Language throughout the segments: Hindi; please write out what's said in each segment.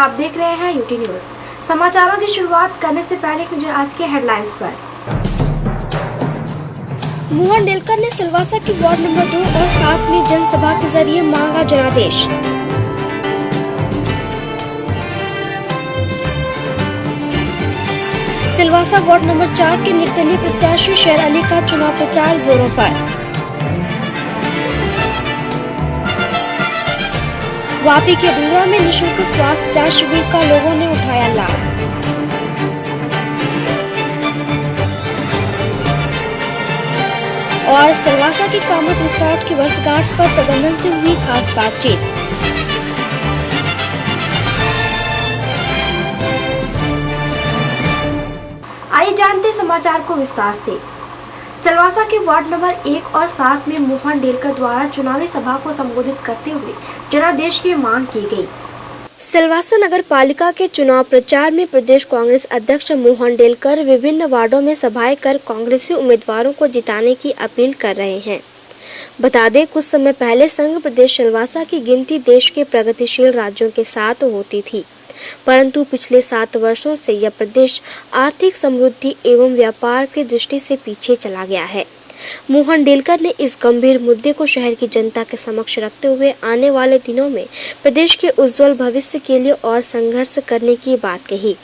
आप देख रहे हैं यूटी न्यूज। समाचारों की शुरुआत करने से पहले एक नजर आज के हेडलाइंस पर। मोहन डेलकर ने सिलवासा की वार्ड नंबर 2 और 7 में जनसभा के जरिए मांगा जनादेश। सिलवासा वार्ड नंबर 4 के निर्दलीय प्रत्याशी शेर अली का चुनाव प्रचार जोरों पर। वापी के डूंगरा में निःशुल्क स्वास्थ्य जांच शिविर का लोगों ने उठाया लाभ। और सिलवासा के कामत रिसोर्ट की वर्षगांठ पर प्रबंधन से हुई खास बातचीत। आइए जानते समाचार को विस्तार से। सिलवासा के वार्ड नंबर 1 और 7 में मोहन डेलकर द्वारा चुनावी सभा को संबोधित करते हुए जनादेश की मांग की गई। सिलवासा नगर पालिका के चुनाव प्रचार में प्रदेश कांग्रेस अध्यक्ष मोहन डेलकर विभिन्न वार्डों में सभाएं कर कांग्रेसी उम्मीदवारों को जिताने की अपील कर रहे हैं। बता दें, कुछ समय पहले संघ प्रदेश सिलवासा की गिनती देश के प्रगतिशील राज्यों के साथ होती थी, परंतु पिछले 7 वर्षों से यह प्रदेश आर्थिक समृद्धि एवं व्यापार की दृष्टि से पीछे चला गया है। मोहन डेलकर ने इस गंभीर मुद्दे को शहर की जनता के समक्ष रखते हुए आने वाले दिनों में प्रदेश के उज्जवल भविष्य के लिए और संघर्ष करने की बात कही।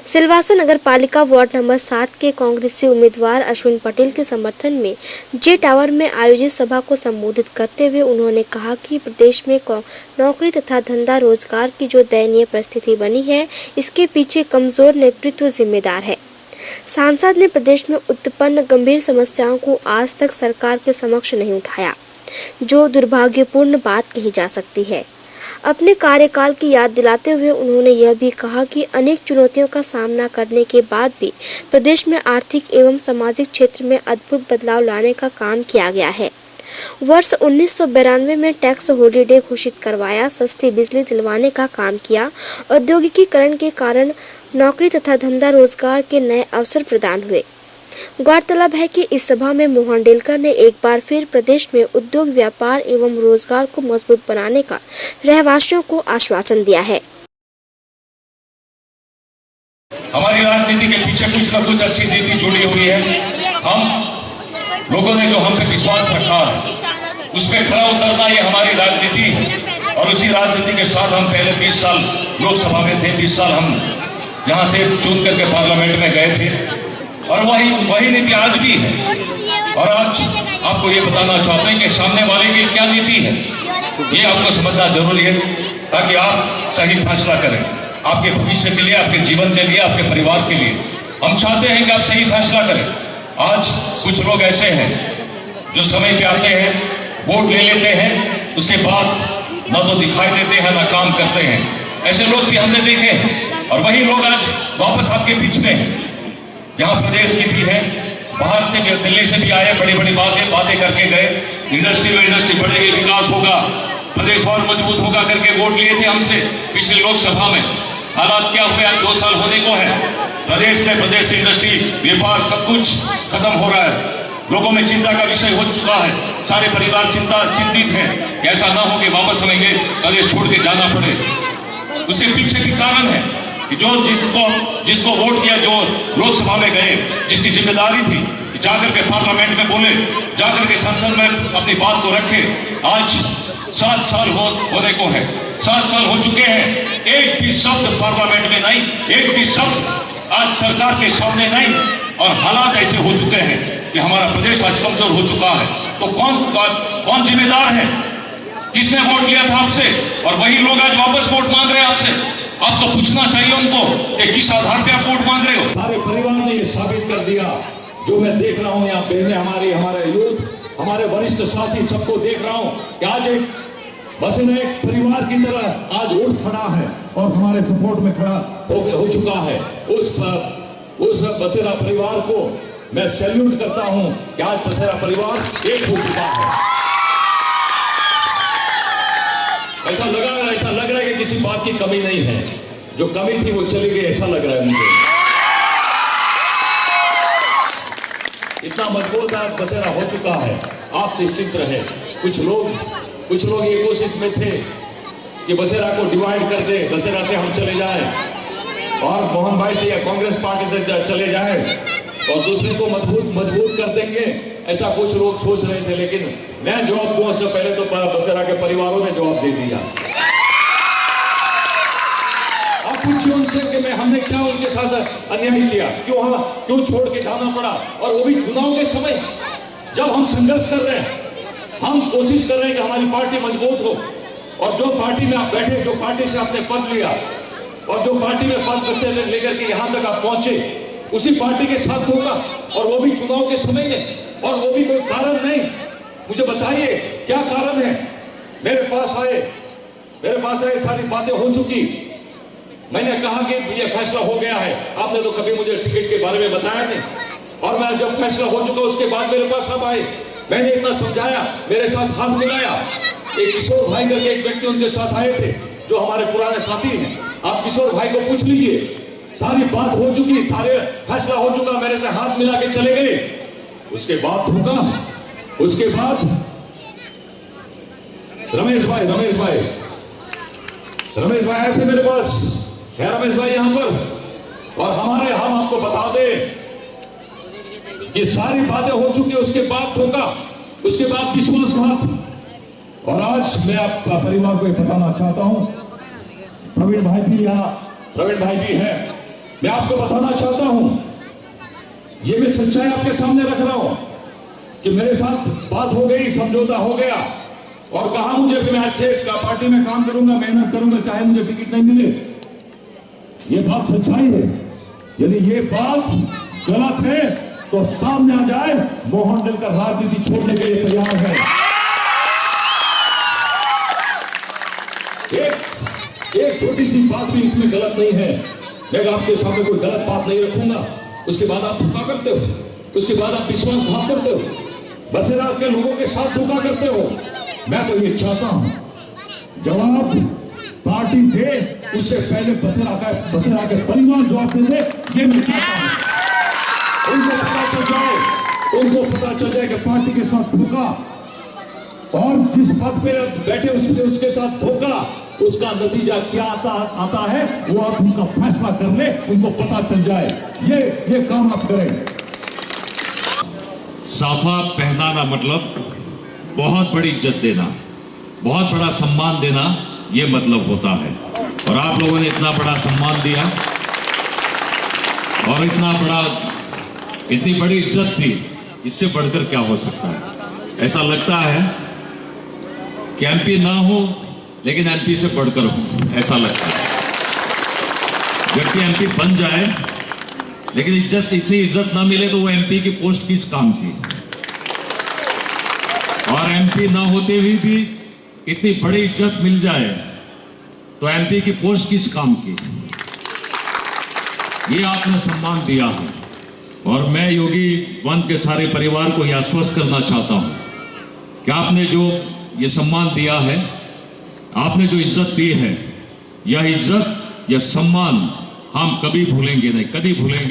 सिलवासा नगर पालिका वार्ड नंबर 7 के कांग्रेसी उम्मीदवार अश्विन पटेल के समर्थन में जे टावर में आयोजित सभा को संबोधित करते हुए उन्होंने कहा कि प्रदेश में नौकरी तथा धंधा रोजगार की जो दयनीय परिस्थिति बनी है, इसके पीछे कमजोर नेतृत्व जिम्मेदार है। सांसद ने प्रदेश में उत्पन्न गंभीर समस्याओं को आज तक सरकार के समक्ष नहीं उठाया, जो दुर्भाग्यपूर्ण बात कही जा सकती है। अपने कार्यकाल की याद दिलाते हुए उन्होंने यह भी कहा कि अनेक चुनौतियों का सामना करने के बाद भी प्रदेश में आर्थिक एवं सामाजिक क्षेत्र में अद्भुत बदलाव लाने का काम किया गया है। वर्ष 1992 में टैक्स हॉलीडे घोषित करवाया, सस्ती बिजली दिलवाने का काम किया, औद्योगिकीकरण के कारण नौकरी तथा धंधा रोजगार के नए अवसर प्रदान हुए। गौरतलब है कि इस सभा में मोहन डेलकर ने एक बार फिर प्रदेश में उद्योग, व्यापार एवं रोजगार को मजबूत बनाने का रहवासियों को आश्वासन दिया है। हमारी राजनीति के पीछे कुछ न कुछ अच्छी नीति जुड़ी हुई है। हम लोगों ने जो हम पे विश्वास रखा है उस पे खरा उतरना ये हमारी राजनीति है। और उसी राजनीति के साथ हम पहले 20 साल लोकसभा में थे, 20 साल हम जहाँ से चुन करके पार्लियामेंट में गए थे और वही नीति आज भी है। और आज आपको ये बताना चाहते हैं कि सामने वाले की क्या नीति है, ये आपको समझना जरूरी है ताकि आप सही फैसला करें आपके भविष्य के लिए, आपके जीवन के लिए, आपके परिवार के लिए। हम चाहते हैं कि आप सही फैसला करें। आज कुछ लोग ऐसे हैं जो समय पे आते हैं, वोट ले लेते हैं, उसके बाद न तो दिखाई देते हैं न काम करते हैं। ऐसे लोग भी हमने देखे हैं और वही लोग आज वापस आपके बीच में हैं। यहाँ प्रदेश की भी है, बाहर से भी, दिल्ली से भी आए, बड़ी बड़ी बातें करके गए। इंडस्ट्री बढ़ेगी, विकास होगा, प्रदेश और मजबूत होगा करके वोट लिए थे हमसे पिछली लोकसभा में। हालात क्या हुए, आज 2 साल होने को है। प्रदेश में प्रदेश इंडस्ट्री, व्यापार सब कुछ खत्म हो रहा है। लोगों में चिंता का विषय हो चुका है। सारे परिवार चिंतित हैं कि ऐसा ना हो कि वापस हमें ये प्रदेश छोड़ के जाना पड़े। उसके पीछे भी कारण है कि जो जिसको वोट दिया, जो लोकसभा में गए, जिसकी जिम्मेदारी थी कि जाकर के पार्लियामेंट में बोले, जाकर के संसद में अपनी बात को रखे। आज 7 साल होने को है, 7 साल हो चुके हैं, एक भी शब्द पार्लियामेंट में नहीं, एक भी शब्द आज सरकार के सामने नहीं। और हालात ऐसे हो चुके हैं कि हमारा प्रदेश आज कमजोर हो चुका है। तो कौन जिम्मेदार है? किसने वोट लिया था आपसे? और वही लोग आज वापस वोट मांग रहे हैं आपसे। आपको पूछना चाहिए उनको कि किस आधार पे आप वोट मांग रहे हो। सारे परिवार ने ये साबित कर दिया, जो मैं देख रहा हूँ यहाँ बहने हमारे यूथ, हमारे वरिष्ठ साथी, सबको देख रहा हूँ कि आज एक बसेरा एक परिवार की तरह आज उठ खड़ा है और हमारे सपोर्ट में खड़ा हो चुका है। उस बसेरा परिवार को मैं सैल्यूट करता हूं कि आज बसेरा परिवार एक हो चुका है। ऐसा लग रहा है कि किसी बात की कमी नहीं है, जो कमी थी वो चली गई, ऐसा लग रहा है मुझे। इतना मजबूत बसेरा हो चुका है, आप निश्चिंत रहे। कुछ लोग ये कोशिश में थे कि बसेरा को डिवाइड कर दे, बसेरा से हम चले जाएं और मोहन भाई से या कांग्रेस पार्टी से चले जाएं और दूसरे को मजबूत कर देंगे, ऐसा कुछ लोग सोच रहे थे। लेकिन मैं जवाब दूं उससे पहले तो बसेरा के परिवारों ने जवाब दे दिया। आप पूछिए उनसे कि हमने क्या उनके साथ अन्याय किया, क्यों छोड़ के जाना पड़ा, और वो भी चुनाव के समय जब हम संघर्ष कर रहे हैं, हम कोशिश कर रहे हैं कि हमारी पार्टी मजबूत हो, और जो पार्टी में आप बैठे, जो पार्टी से आपने पद लिया और जो पार्टी में पद से लेकर के यहां तक आप पहुंचे, उसी पार्टी के साथ होगा, और वो भी चुनाव के समय में, और वो भी कोई कारण नहीं। मुझे बताइए क्या कारण है? मेरे पास आए सारी बातें हो चुकी, मैंने कहा कि ये फैसला हो गया है, आपने तो कभी मुझे टिकट के बारे में बताया नहीं, और मैं जब फैसला हो चुका उसके बाद मेरे पास आप आए, मैंने इतना समझाया, मेरे साथ हाथ मिलाया। एक किशोर भाई करके एक व्यक्ति उनके साथ आए थे जो हमारे पुराने साथी हैं, आप किशोर भाई को पूछ लीजिए, सारी बात हो चुकी, सारे फैसला हो चुका, मेरे से हाथ मिला के चले गए। उसके बाद होगा, उसके बाद रमेश भाई आए थे मेरे पास, है रमेश भाई यहाँ पर, और हम आपको बता दें कि सारी बातें हो चुकी, उसके बाद होगा, उसके बाद विश्वासघात। और आज मैं आपका परिवार को बताना चाहता हूं, प्रवीण भाई भी है, मैं आपको बताना चाहता हूं, ये मैं सच्चाई आपके सामने रख रहा हूं कि मेरे साथ बात हो गई, समझौता हो गया, और कहा मुझे कि मैं अच्छे पार्टी में काम करूंगा, मेहनत करूंगा, चाहे मुझे टिकट नहीं मिले। ये बात सच्चाई है। यदि ये बात गलत है तो सामने आ जाए, मोहन डेलकर राजनीति छोड़ने के लिए तैयार है। एक छोटी सी बात भी इसमें गलत नहीं है, मैं आपके सामने कोई गलत बात नहीं रखूंगा, उसके बाद आप धोखा करते हो, उसके बाद आप विश्वासघात करते हो, बसेरा के लोगों के साथ धोखा करते हो। मैं तो ये चाहता हूं जवाब पार्टी दे, उससे पहले बसेरा के परिवार जवाब दे, ये मैं चाहता हूं। उनको पता चल जाए कि पार्टी के साथ धोखा, और जिस पद पे बैठे उसके साथ धोखा, उसका नतीजा क्या आता है वो आप उनका फैसला कर ले, उनको पता चल जाए। ये काम आप करें। साफा पहनाना मतलब बहुत बड़ी इज्जत देना, बहुत बड़ा सम्मान देना, ये मतलब होता है। और आप लोगों ने इतना बड़ा सम्मान दिया और इतनी बड़ी इज्जत दी, इससे बढ़कर क्या हो सकता है? ऐसा लगता है कि एमपी ना हो लेकिन एमपी से बढ़कर हो, ऐसा लगता है। व्यक्ति एमपी बन जाए लेकिन इतनी इज्जत ना मिले तो वो एमपी की पोस्ट किस काम की? और एमपी ना होते हुए भी इतनी बड़ी इज्जत मिल जाए तो एमपी की पोस्ट किस काम की? ये आपने सम्मान दिया है, और मैं योगी वन के सारे परिवार को यह आश्वस्त करना चाहता हूं कि आपने जो ये सम्मान दिया है, आपने जो इज्जत दी है, यह इज्जत, यह सम्मान हम कभी भूलेंगे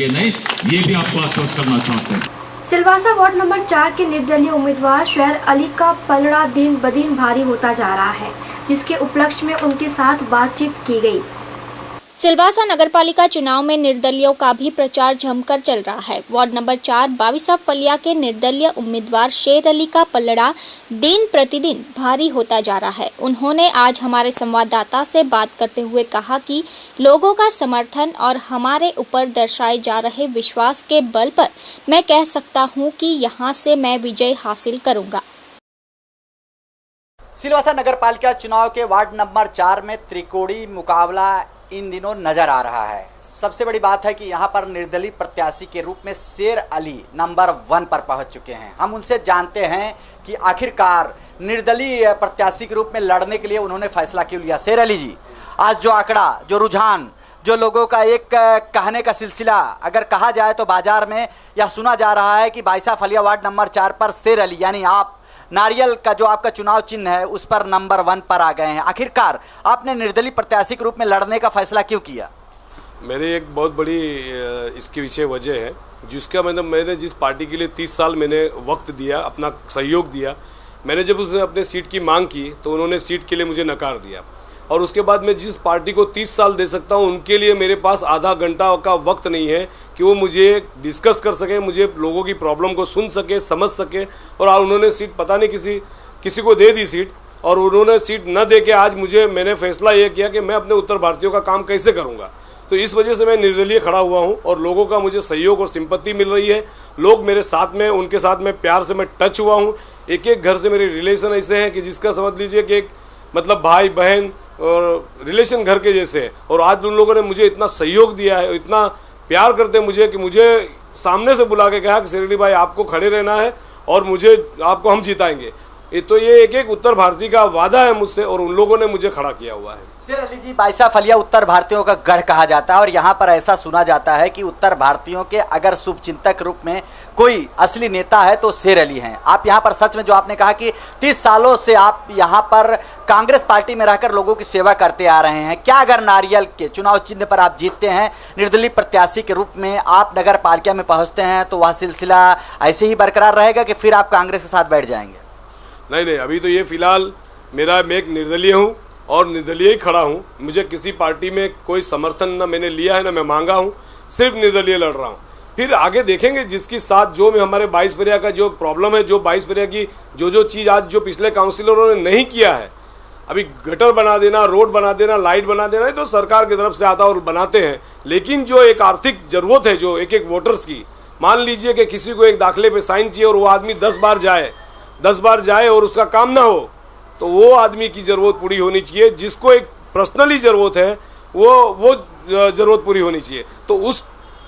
नहीं, ये भी आपको आश्वस्त करना चाहते हैं। सिलवासा वार्ड नंबर 4 के निर्दलीय उम्मीदवार शेर अली का पलड़ा दिन ब दिन भारी होता जा रहा है, जिसके उपलक्ष्य में उनके साथ बातचीत की गई। सिलवासा नगरपालिका चुनाव में निर्दलियों का भी प्रचार जमकर चल रहा है। वार्ड नंबर 4 बाविसा फलिया के निर्दलीय उम्मीदवार शेर अली का पलड़ा दिन प्रतिदिन भारी होता जा रहा है। उन्होंने आज हमारे संवाददाता से बात करते हुए कहा कि लोगों का समर्थन और हमारे ऊपर दर्शाए जा रहे विश्वास के बल पर मैं कह सकता हूं कि यहां से मैं विजय हासिल करूंगा। सिलवासा नगरपालिका चुनाव के वार्ड नंबर 4 में त्रिकोणीय मुकाबला इन दिनों नजर आ रहा है। सबसे बड़ी बात है कि यहाँ पर निर्दलीय प्रत्याशी के रूप में शेर अली नंबर 1 पर पहुँच चुके हैं। हम उनसे जानते हैं कि आखिरकार निर्दलीय प्रत्याशी के रूप में लड़ने के लिए उन्होंने फैसला क्यों लिया। शेर अली जी, आज जो आंकड़ा, जो रुझान, जो लोगों का एक कहने का सिलसिला अगर कहा जाए तो बाजार में यह सुना जा रहा है कि बाविसा फलिया वार्ड नंबर 4 पर शेर अली यानी आप नारियल का जो आपका चुनाव चिन्ह है उस पर नंबर 1 पर आ गए हैं। आखिरकार आपने निर्दलीय प्रत्याशी के रूप में लड़ने का फैसला क्यों किया? मेरी एक बहुत बड़ी इसके विषय वजह है, जिसका मतलब मैंने जिस पार्टी के लिए 30 साल मैंने वक्त दिया, अपना सहयोग दिया, मैंने जब उसने अपने सीट की मांग की तो उन्होंने सीट के लिए मुझे नकार दिया। और उसके बाद मैं जिस पार्टी को 30 साल दे सकता हूं, उनके लिए मेरे पास आधा घंटा का वक्त नहीं है कि वो मुझे डिस्कस कर सके, मुझे लोगों की प्रॉब्लम को सुन सके, समझ सके। और उन्होंने सीट पता नहीं किसी को दे दी सीट, और उन्होंने सीट न दे के आज मैंने फैसला ये किया कि मैं अपने उत्तर भारतीयों का काम कैसे करूँगा। तो इस वजह से मैं निर्दलीय खड़ा हुआ हूँ और लोगों का मुझे सहयोग और सिंपत्ति मिल रही है। लोग मेरे साथ में, उनके साथ में प्यार से मैं टच हुआ हूँ। एक एक घर से मेरे रिलेशन ऐसे हैं कि जिसका समझ लीजिए कि एक मतलब भाई बहन और रिलेशन घर के जैसे है। और आज उन लोगों ने मुझे इतना सहयोग दिया है, इतना प्यार करते हैं मुझे, कि मुझे सामने से बुला के कहा कि शेर अली भाई आपको खड़े रहना है और आपको हम जिताएंगे। तो ये एक एक उत्तर भारतीय का वादा है मुझसे, और उन लोगों ने मुझे खड़ा किया हुआ है। शेर अली जी, बाईसा फलिया उत्तर भारतीयों का गढ़ कहा जाता है, और यहाँ पर ऐसा सुना जाता है कि उत्तर भारतीयों के अगर शुभचिंतक रूप में कोई असली नेता है तो शेर अली हैं। आप यहाँ पर सच में जो आपने कहा कि 30 सालों से आप यहाँ पर कांग्रेस पार्टी में रहकर लोगों की सेवा करते आ रहे हैं, क्या अगर नारियल के चुनाव चिन्ह पर आप जीतते हैं, निर्दलीय प्रत्याशी के रूप में आप नगर पालिका में पहुँचते हैं, तो वह सिलसिला ऐसे ही बरकरार रहेगा कि फिर आप कांग्रेस के साथ बैठ जाएंगे? नहीं, अभी तो ये फिलहाल मैं एक निर्दलीय हूँ और निर्दलीय ही खड़ा हूँ। मुझे किसी पार्टी में कोई समर्थन ना मैंने लिया है ना मैं मांगा हूँ, सिर्फ निर्दलीय लड़ रहा हूँ। फिर आगे देखेंगे जिसकी साथ जो में हमारे 22 परिया का जो प्रॉब्लम है, जो 22 परिया की जो चीज़ आज जो पिछले काउंसिलरों ने नहीं किया है, अभी गटर बना देना, रोड बना देना, लाइट बना देना, तो सरकार की तरफ से आता और बनाते हैं। लेकिन जो एक आर्थिक जरूरत है जो एक एक वोटर्स की, मान लीजिए कि किसी को एक दाखिले पे साइन चाहिए और वो आदमी 10 बार जाए और उसका काम ना हो, तो वो आदमी की जरूरत पूरी होनी चाहिए। जिसको एक पर्सनली जरूरत है वो जरूरत पूरी होनी चाहिए, तो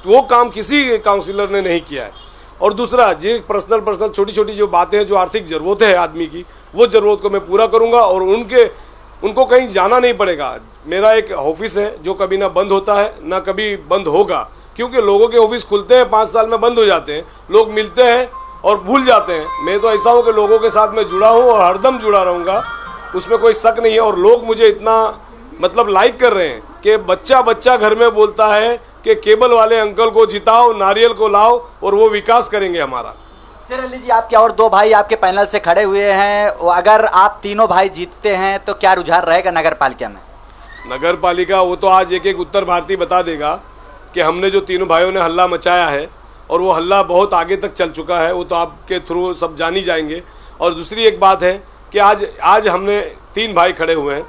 वो काम किसी काउंसिलर ने नहीं किया है। और दूसरा, जो पर्सनल छोटी छोटी जो बातें हैं, जो आर्थिक जरूरत है आदमी की, वो जरूरत को मैं पूरा करूंगा और उनको कहीं जाना नहीं पड़ेगा। मेरा एक ऑफिस है जो कभी ना बंद होता है ना कभी बंद होगा, क्योंकि लोगों के ऑफिस खुलते हैं 5 साल में बंद हो जाते हैं, लोग मिलते हैं और भूल जाते हैं। मैं तो ऐसा हूँ कि लोगों के साथ में जुड़ा हूँ और हरदम जुड़ा रहूंगा, उसमें कोई शक नहीं है। और लोग मुझे इतना मतलब लाइक कर रहे हैं कि बच्चा घर में बोलता है कि केबल वाले अंकल को जिताओ, नारियल को लाओ और वो विकास करेंगे हमारा। शेर अली जी, आपके और 2 भाई आपके पैनल से खड़े हुए हैं, अगर आप तीनों भाई जीतते हैं तो क्या रुझान रहेगा नगर पालिका में? नगर पालिका वो तो आज एक एक उत्तर भारतीय बता देगा कि हमने जो तीनों भाइयों ने हल्ला मचाया है, और वो हल्ला बहुत आगे तक चल चुका है, वो तो आपके थ्रू सब जान ही जाएंगे। और दूसरी एक बात है कि आज हमने 3 भाई खड़े हुए हैं,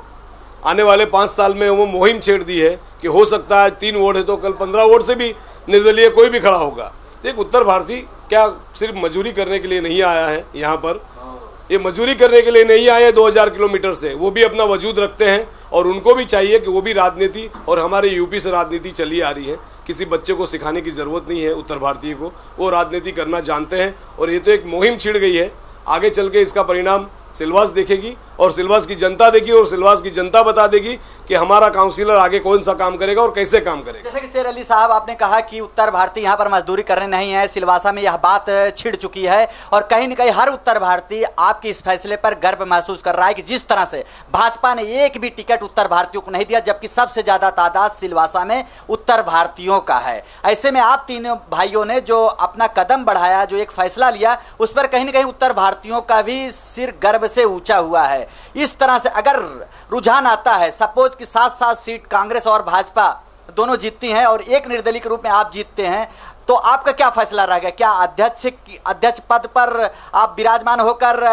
आने वाले 5 साल में वो मुहिम छेड़ दी है कि हो सकता है 3 वोट है तो कल 15 वोट से भी निर्दलीय कोई भी खड़ा होगा। तो एक उत्तर भारतीय क्या सिर्फ मजदूरी करने के लिए नहीं आया है यहाँ पर, ये मजदूरी करने के लिए नहीं आए 2000 किलोमीटर से, वो भी अपना वजूद रखते हैं और उनको भी चाहिए कि वो भी राजनीति, और हमारे यूपी से राजनीति चली आ रही है, किसी बच्चे को सिखाने की जरूरत नहीं है उत्तर भारतीय को, वो राजनीति करना जानते हैं। और ये तो एक मुहिम छिड़ गई है, आगे चल के इसका परिणाम सिलवास देखेगी और सिलवास की जनता देगी, और सिलवास की जनता बता देगी कि हमारा काउंसिलर आगे कौन सा काम करेगा और कैसे काम करेगा। जैसे कि शेर अली साहब, आपने कहा कि उत्तर भारतीय यहाँ पर मजदूरी करने नहीं है, सिलवासा में यह बात छिड़ चुकी है, और कहीं न कहीं हर उत्तर भारतीय आपके इस फैसले पर गर्व महसूस कर रहा है कि जिस तरह से भाजपा ने एक भी टिकट उत्तर भारतीयों को नहीं दिया, जबकि सबसे ज्यादा तादाद सिलवासा में उत्तर भारतीयों का है। ऐसे में आप तीनों भाइयों ने जो अपना कदम बढ़ाया, जो एक फैसला लिया, उस पर कहीं न कहीं उत्तर भारतीयों का भी सिर गर्व से ऊंचा हुआ है। इस तरह से अगर रुझान आता है, सपोज कि 7-7 सीट कांग्रेस और भाजपा दोनों जीतती हैं और एक निर्दलीय के रूप में आप जीतते हैं, तो आपका क्या फैसला रहेगा? क्या अध्यक्ष पद पर आप विराजमान होकर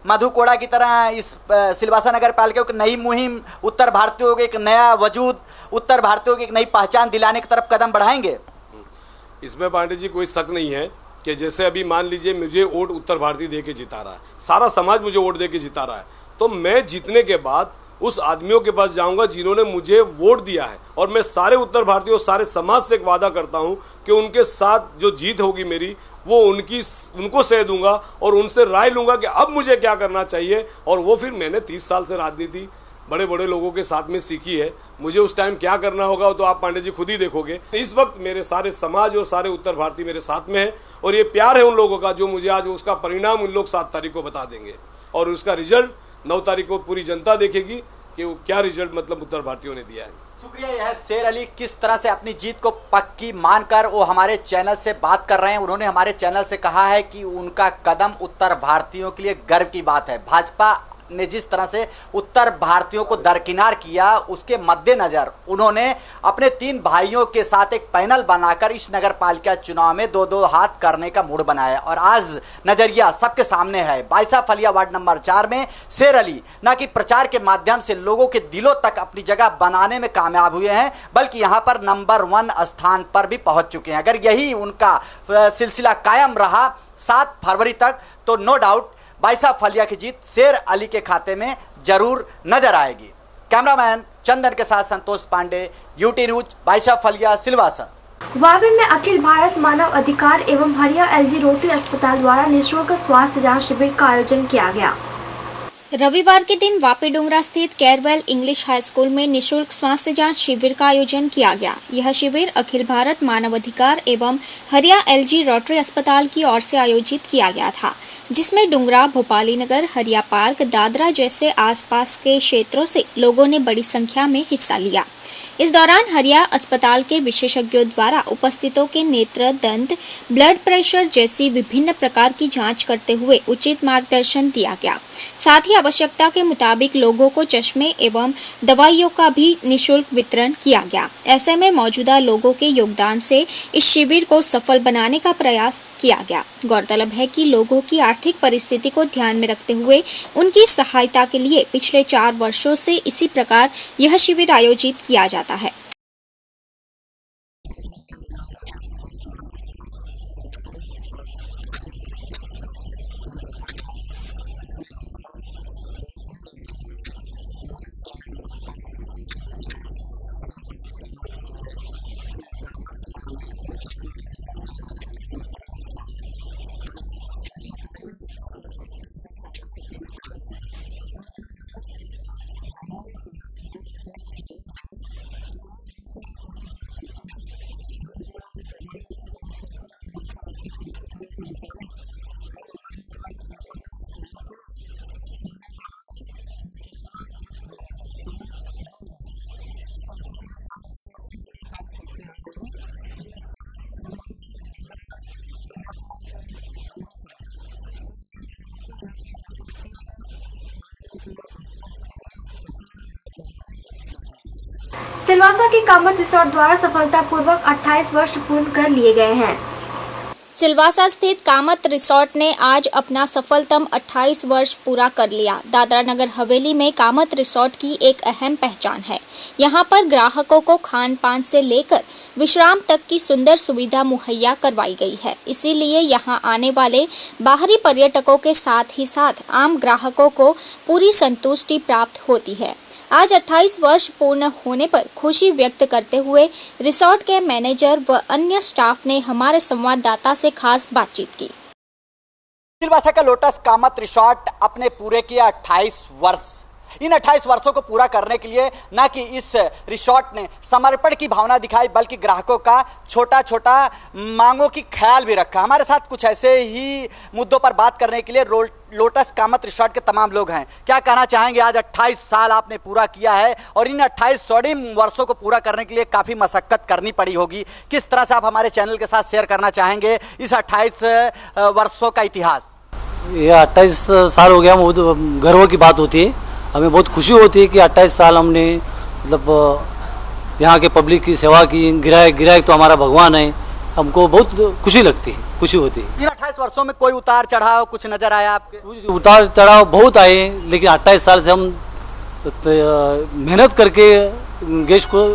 मधु कोड़ा की तरह इस सिलवासा नगर पालिका की नई मुहिम, उत्तर भारतीयों को एक नया वजूद, उत्तर भारतीयों की एक नई पहचान दिलाने की तरफ कदम बढ़ाएंगे? इसमें पांडे जी कोई शक नहीं है कि जैसे अभी मान लीजिए मुझे वोट उत्तर भारतीय दे के जिता रहा है, सारा समाज मुझे वोट दे के जिता रहा है, तो मैं जीतने के बाद उस आदमियों के पास जाऊंगा जिन्होंने मुझे वोट दिया है, और मैं सारे उत्तर भारतीय और सारे समाज से एक वादा करता हूं कि उनके साथ जो जीत होगी मेरी, वो उनको सह दूंगा और उनसे राय लूंगा कि अब मुझे क्या करना चाहिए। और वो फिर मैंने 30 साल से राजनीति बड़े बड़े लोगों के साथ में सीखी है, मुझे उस टाइम क्या करना होगा तो आप पांडे जी खुद ही देखोगे। इस वक्त मेरे सारे समाज और सारे उत्तर भारतीय मेरे साथ में है, और ये प्यार है उन लोगों का जो मुझे आज उसका परिणाम उन लोग 7 तारीख को बता देंगे, और उसका रिजल्ट 9 तारीख को पूरी जनता देखेगी कि वो क्या रिजल्ट मतलब उत्तर भारतीयों ने दिया है। शुक्रिया। यह शेर अली किस तरह से अपनी जीत को पक्की मानकर वो हमारे चैनल से बात कर रहे हैं। उन्होंने हमारे चैनल से कहा है कि उनका कदम उत्तर भारतीयों के लिए गर्व की बात है। भाजपा ने जिस तरह से उत्तर भारतीयों को दरकिनार किया, उसके मद्देनजर उन्होंने अपने 3 भाइयों के साथ एक पैनल बनाकर इस नगर पालिका चुनाव में 2-2 हाथ करने का मूड बनाया। और आज नजरिया सबके सामने है। बाईसा फलिया वार्ड नंबर 4 में शेर अली न कि प्रचार के माध्यम से लोगों के दिलों तक अपनी जगह बनाने में कामयाब हुए हैं, बल्कि यहां पर नंबर 1 स्थान पर भी पहुंच चुके हैं। अगर यही उनका सिलसिला कायम रहा 7 फरवरी तक, तो नो डाउट बाईसा फलिया की जीत शेर अली के खाते में जरूर नजर आएगी। कैमरामैन चंदन के साथ संतोष पांडे, यूटी न्यूज, बाईसा फलिया, सिलवासा। वावी में अखिल भारत मानव अधिकार एवं हरिया एलजी रोटरी अस्पताल द्वारा निःशुल्क स्वास्थ्य जांच शिविर का आयोजन किया गया। रविवार के दिन वापी डुंगरा स्थित केरवेल इंग्लिश हाई स्कूल में निःशुल्क स्वास्थ्य जांच शिविर का आयोजन किया गया। यह शिविर अखिल भारत मानवाधिकार एवं हरिया एलजी रोटरी अस्पताल की ओर से आयोजित किया गया था, जिसमें डुंगरा, भोपाली नगर, हरिया पार्क, दादरा जैसे आसपास के क्षेत्रों से लोगों ने बड़ी संख्या में हिस्सा लिया। इस दौरान हरिया अस्पताल के विशेषज्ञों द्वारा उपस्थितों के नेत्र, दंत, ब्लड प्रेशर जैसी विभिन्न प्रकार की जांच करते हुए उचित मार्गदर्शन दिया गया। साथ ही आवश्यकता के मुताबिक लोगों को चश्मे एवं दवाइयों का भी निःशुल्क वितरण किया गया। ऐसे में मौजूदा लोगों के योगदान से इस शिविर को सफल बनाने का प्रयास किया गया। गौरतलब है कि लोगों की आर्थिक परिस्थिति को ध्यान में रखते हुए उनकी सहायता के लिए पिछले 4 वर्षों से इसी प्रकार यह शिविर आयोजित किया जाता है। सिलवासा के कामत रिसोर्ट द्वारा सफलतापूर्वक 28 वर्ष पूर्ण कर लिए गए हैं। सिलवासा स्थित कामत रिसोर्ट ने आज अपना सफलतम 28 वर्ष पूरा कर लिया। दादरा नगर हवेली में कामत रिसोर्ट की एक अहम पहचान है। यहाँ पर ग्राहकों को खान पान से लेकर विश्राम तक की सुंदर सुविधा मुहैया करवाई गई है। इसीलिए यहाँ आने वाले बाहरी पर्यटकों के साथ ही साथ आम ग्राहकों को पूरी संतुष्टि प्राप्त होती है। आज 28 वर्ष पूर्ण होने पर खुशी व्यक्त करते हुए रिसोर्ट के मैनेजर व अन्य स्टाफ ने हमारे संवाददाता से खास बातचीत की। सिलवासा का लोटस कामत रिसोर्ट अपने पूरे किया 28 वर्ष। इन 28 वर्षों को पूरा करने के लिए न कि इस रिसोर्ट ने समर्पण की भावना दिखाई, बल्कि ग्राहकों का छोटा छोटा मांगों की ख्याल भी रखा। हमारे साथ कुछ ऐसे ही मुद्दों पर बात करने के लिए लोटस कामत रिसोर्ट के तमाम लोग हैं। क्या कहना चाहेंगे? आज 28 साल आपने पूरा किया है और इन 28 स्वर्णिम वर्षों को पूरा करने के लिए काफ़ी मशक्कत करनी पड़ी होगी। किस तरह से आप हमारे चैनल के साथ शेयर करना चाहेंगे इस 28 वर्षों का इतिहास? ये 28 साल हो गया, बहुत गर्व की बात होती है। हमें बहुत खुशी होती है कि 28 साल हमने मतलब यहाँ के पब्लिक की सेवा की। गिरायक तो हमारा भगवान है। हमको बहुत खुशी लगती है, खुशी होती है। इन 28 वर्षों में कोई उतार चढ़ाव कुछ नजर आया आपके? उतार चढ़ाव बहुत आए, लेकिन 28 साल से हम मेहनत करके देश को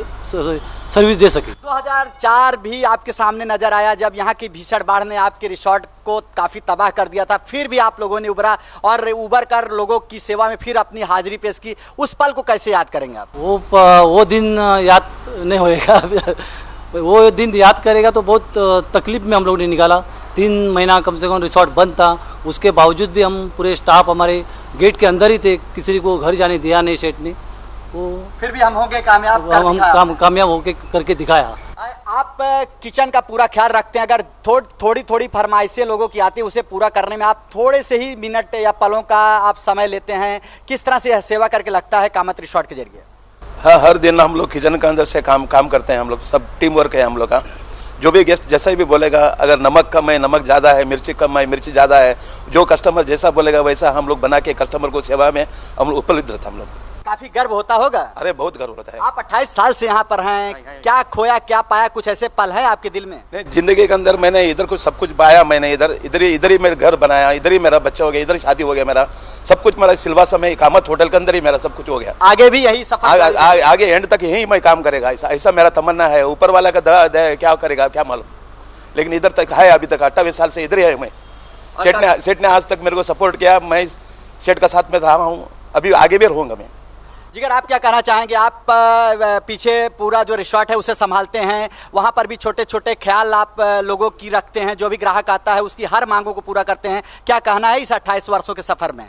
सर्विस दे सके। 2004 भी आपके सामने नजर आया, जब यहाँ की भीषण बाढ़ ने आपके रिसोर्ट को काफी तबाह कर दिया था। फिर भी आप लोगों ने उबर कर लोगों की सेवा में फिर अपनी हाजिरी पेश की। उस पल को कैसे याद करेंगे आप? वो दिन याद नहीं होएगा। वो दिन याद करेगा तो बहुत तकलीफ में हम लोग ने निकाला। 3 महीना कम से कम रिसोर्ट बंद था। उसके बावजूद भी हम पूरे स्टाफ हमारे गेट के अंदर ही थे, किसी को घर जाने दिया नहीं सेठ ने। वो फिर भी हम होंगे कामयाब, हम कामयाब होके करके दिखाया। आप किचन का पूरा ख्याल रखते हैं। अगर थोड़ी फरमाइशें लोगों की आती है, उसे पूरा करने में आप थोड़े से ही मिनट या पलों का आप समय लेते हैं। किस तरह से यह सेवा करके लगता है कामत रिसोर्ट के जरिए? हाँ, हर दिन हम लोग किचन के अंदर से काम करते हैं। हम लोग सब टीम वर्क है हम लोग का। जो भी गेस्ट जैसा भी बोलेगा, अगर नमक कम है नमक ज़्यादा है, मिर्ची कम है मिर्ची ज़्यादा है, जो कस्टमर जैसा बोलेगा वैसा हम लोग बना के कस्टमर को सेवा में हम लोग उपलब्ध रहता हम लोग। काफी गर्व होता होगा। अरे बहुत गर्व होता है। आप 28 साल से यहाँ पर हैं, क्या खोया क्या पाया, कुछ ऐसे पल हैं आपके दिल में? नहीं, जिंदगी के अंदर मैंने इधर कुछ सब कुछ पाया, मैंने इधर ही मेरा घर बनाया, इधर ही मेरा बच्चा हो गया, इधर शादी हो गया, मेरा सब कुछ मेरा सिलवासा में इकामत होटल के अंदर ही मेरा सब कुछ हो गया। आगे भी यही सफर आगे एंड तक यही मैं काम करेगा, ऐसा मेरा तमन्ना है। ऊपर वाला का दया क्या करेगा क्या मालूम, लेकिन इधर तक है अभी तक 28 साल से इधर ही है मैं। सेठ ने आज तक मेरे को सपोर्ट किया, मैं सेठ का साथ में रहा हूँ, अभी आगे भी रहूंगा मैं। जिगर, आप क्या कहना चाहेंगे? आप पीछे पूरा जो रिसोर्ट है उसे संभालते हैं, वहाँ पर भी छोटे छोटे ख्याल आप लोगों की रखते हैं, जो भी ग्राहक आता है उसकी हर मांगों को पूरा करते हैं, क्या कहना है इस 28 वर्षों के सफ़र में?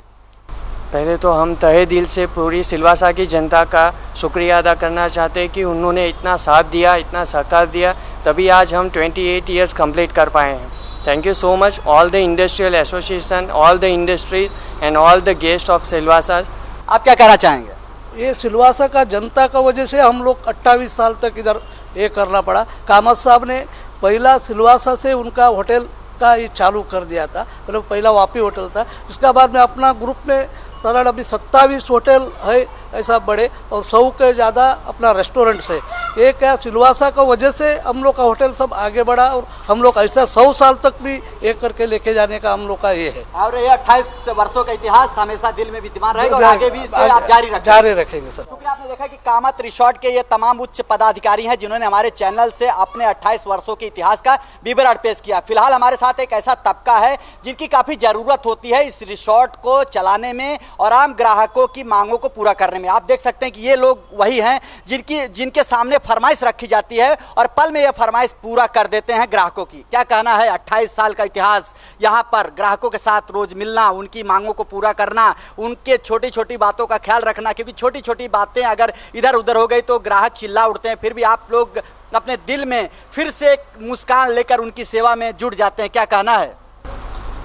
पहले तो हम तहे दिल से पूरी सिलवासा की जनता का शुक्रिया अदा करना चाहते हैं कि उन्होंने इतना साथ दिया, इतना सहकार दिया, तभी आज हम 28 ईयर्स कंप्लीट कर पाए हैं। Thank you so much all the industrial association, all the industries and all the guest of Silvassa. आप क्या कहना चाहेंगे? ये सिलवासा का जनता का वजह से हम लोग 28 साल तक इधर ये करना पड़ा। कामत साहब ने पहला सिलवासा से उनका होटल का ये चालू कर दिया था, मतलब पहला वापी होटल था। इसका बाद में अपना ग्रुप में सरल अभी 27 होटल है ऐसा बड़े, और 100 के ज़्यादा अपना रेस्टोरेंट्स है। ये क्या सिलवासा का वजह से हम लोग का होटल सब आगे बढ़ा, और हम लोग ऐसा 100 साल तक भी एक करके लेके जाने का हम लोग का ये है। और ये 28 वर्षों का इतिहास हमेशा दिल में विद्यमान रहेगा और आगे भी इसे आप जारी रखेंगे सर। क्योंकि आपने देखा कि कामत रिसोर्ट के ये तमाम उच्च पदाधिकारी हैं जिन्होंने हमारे चैनल से अपने 28 वर्षों के इतिहास का विवरण पेश किया। फिलहाल हमारे साथ एक ऐसा तबका है जिनकी काफ़ी ज़रूरत होती है इस रिसोर्ट को चलाने में और आम ग्राहकों की मांगों को पूरा करने में। आप देख सकते हैं कि ये लोग वही हैं जिनके सामने फरमाइश रखी जाती है और पल में ये फरमाइश पूरा कर देते हैं ग्राहकों की। क्या कहना है? 28 साल का इतिहास, यहाँ पर ग्राहकों के साथ रोज मिलना, उनकी मांगों को पूरा करना, उनके छोटी छोटी बातों का ख्याल रखना, क्योंकि छोटी छोटी बातें अगर इधर उधर हो गई तो ग्राहक चिल्ला उठते हैं, फिर भी आप लोग अपने दिल में फिर से एक मुस्कान लेकर उनकी सेवा में जुट जाते हैं। क्या कहना है?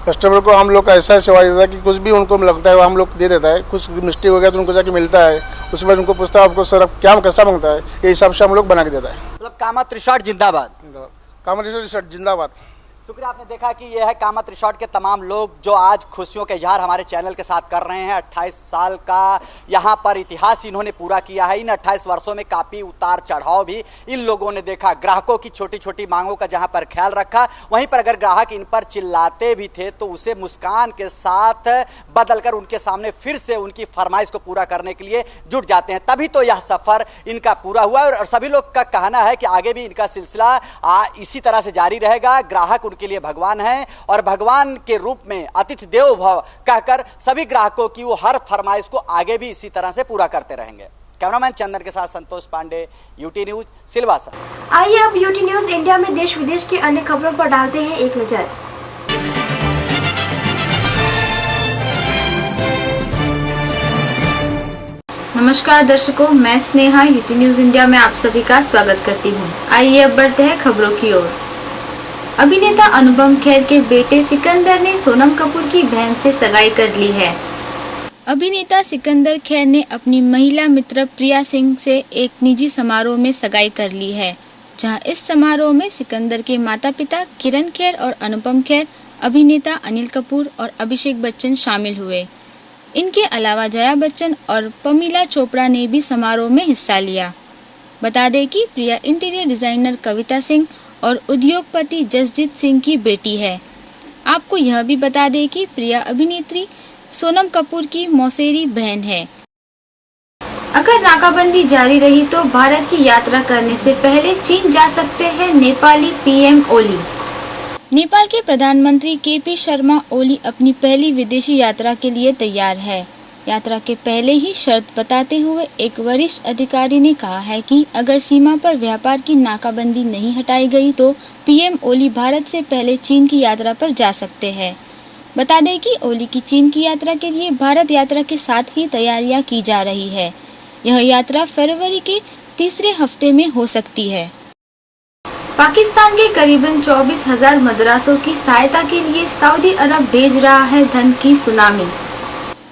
कस्टमर को हम लोग का ऐसा सेवा देता है कि कुछ भी उनको लगता है वो हम लोग दे देता है। कुछ मिस्टेक हो गया तो उनको जाके मिलता है, उसके बाद उनको पूछता है आपको सर आप क्या कैसा मांगता है, ये हिसाब से हम लोग बना के देता है। मतलब कामत रिसोर्ट जिंदाबाद। कामत रिसोर्ट जिंदाबाद। शुक्रिया। आपने देखा कि यह है कामत रिसोर्ट के तमाम लोग जो आज खुशियों के इजहार हमारे चैनल के साथ कर रहे हैं। 28 साल का यहाँ पर इतिहास इन्होंने पूरा किया है। इन 28 वर्षों में काफ़ी उतार चढ़ाव भी इन लोगों ने देखा। ग्राहकों की छोटी छोटी मांगों का जहाँ पर ख्याल रखा, वहीं पर अगर ग्राहक इन पर चिल्लाते भी थे तो उसे मुस्कान के साथ बदलकर उनके सामने फिर से उनकी फरमाइश को पूरा करने के लिए जुट जाते हैं। तभी तो यह सफ़र इनका पूरा हुआ और सभी लोग का कहना है कि आगे भी इनका सिलसिला इसी तरह से जारी रहेगा। ग्राहक उनके लिए भगवान है और भगवान के रूप में अतिथि देवो भव कहकर सभी ग्राहकों की वो हर फरमाइश को आगे भी इसी तरह से पूरा करते रहेंगे। कैमरामैन चंदन के साथ संतोष पांडे, यूटी न्यूज, सिलवासा। आइए अब यूटी न्यूज इंडिया में देश विदेश की अन्य खबरों पर डालते हैं एक नजर। नमस्कार दर्शकों, मैं स्नेहा यूटी न्यूज इंडिया में आप सभी का स्वागत करती हूँ। आइए अब बढ़ते हैं खबरों की ओर। अभिनेता अनुपम खेर के बेटे सिकंदर ने सोनम कपूर की बहन से सगाई कर ली है। अभिनेता सिकंदर खेर ने अपनी महिला मित्र प्रिया सिंह से एक निजी समारोह में सगाई कर ली है, जहां इस समारोह में सिकंदर के माता-पिता किरण खेर और अनुपम खेर, अभिनेता अनिल कपूर और अभिषेक बच्चन शामिल हुए। इनके अलावा जया बच्चन और पमीला चोपड़ा ने भी समारोह में हिस्सा लिया। बता दें कि प्रिया इंटीरियर डिजाइनर कविता सिंह और उद्योगपति जसजीत सिंह की बेटी है। आपको यह भी बता दें कि प्रिया अभिनेत्री सोनम कपूर की मौसेरी बहन है। अगर नाकाबंदी जारी रही तो भारत की यात्रा करने से पहले चीन जा सकते हैं नेपाली पीएम ओली। नेपाल के प्रधानमंत्री केपी शर्मा ओली अपनी पहली विदेशी यात्रा के लिए तैयार है। यात्रा के पहले ही शर्त बताते हुए एक वरिष्ठ अधिकारी ने कहा है कि अगर सीमा पर व्यापार की नाकाबंदी नहीं हटाई गई तो पीएम ओली भारत से पहले चीन की यात्रा पर जा सकते हैं। बता दें कि ओली की चीन की यात्रा के लिए भारत यात्रा के साथ ही तैयारियां की जा रही है। यह यात्रा फरवरी के तीसरे हफ्ते में हो सकती है। पाकिस्तान के करीबन 24,000 मदरसों की सहायता के लिए सऊदी अरब भेज रहा है धन की सुनामी।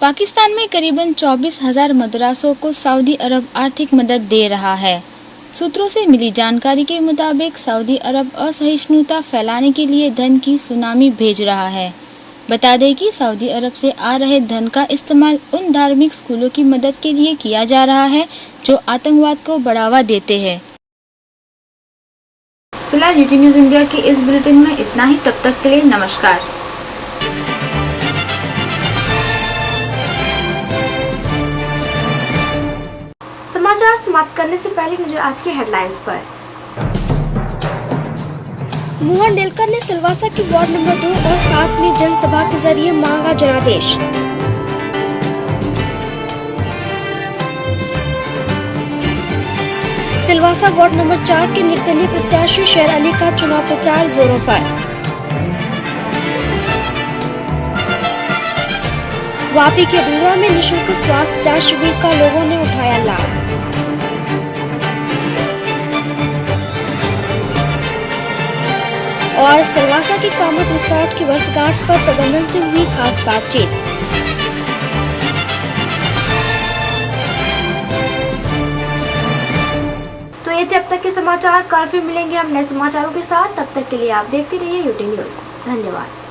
पाकिस्तान में करीबन 24,000 मदरसों को सऊदी अरब आर्थिक मदद दे रहा है। सूत्रों से मिली जानकारी के मुताबिक सऊदी अरब असहिष्णुता फैलाने के लिए धन की सुनामी भेज रहा है। बता दें कि सऊदी अरब से आ रहे धन का इस्तेमाल उन धार्मिक स्कूलों की मदद के लिए किया जा रहा है जो आतंकवाद को बढ़ावा देते हैं। फिलहाल यूटी न्यूज इंडिया के इस बुलेटिन में इतना ही। तब तक के लिए नमस्कार। समाचार समाप्त करने से पहले नजर आज के हेडलाइंस पर। मोहन डेलकर ने सिलवासा के वार्ड नंबर 2 और 7 में जनसभा के जरिए मांगा जनादेश। सिलवासा वार्ड नंबर 4 के निर्दलीय प्रत्याशी शेर अली का चुनाव प्रचार जोरों पर। वापी के बुलरा में निःशुल्क स्वास्थ्य जांच शिविर का लोगों ने उठाया लाभ। और सिलवासा के कामत रिसोर्ट की वर्षगांठ पर प्रबंधन से हुई खास बातचीत। तो ये थे अब तक के समाचार। कल फिर मिलेंगे हम नए समाचारों के साथ। तब तक के लिए आप देखते रहिए यूटी न्यूज। धन्यवाद।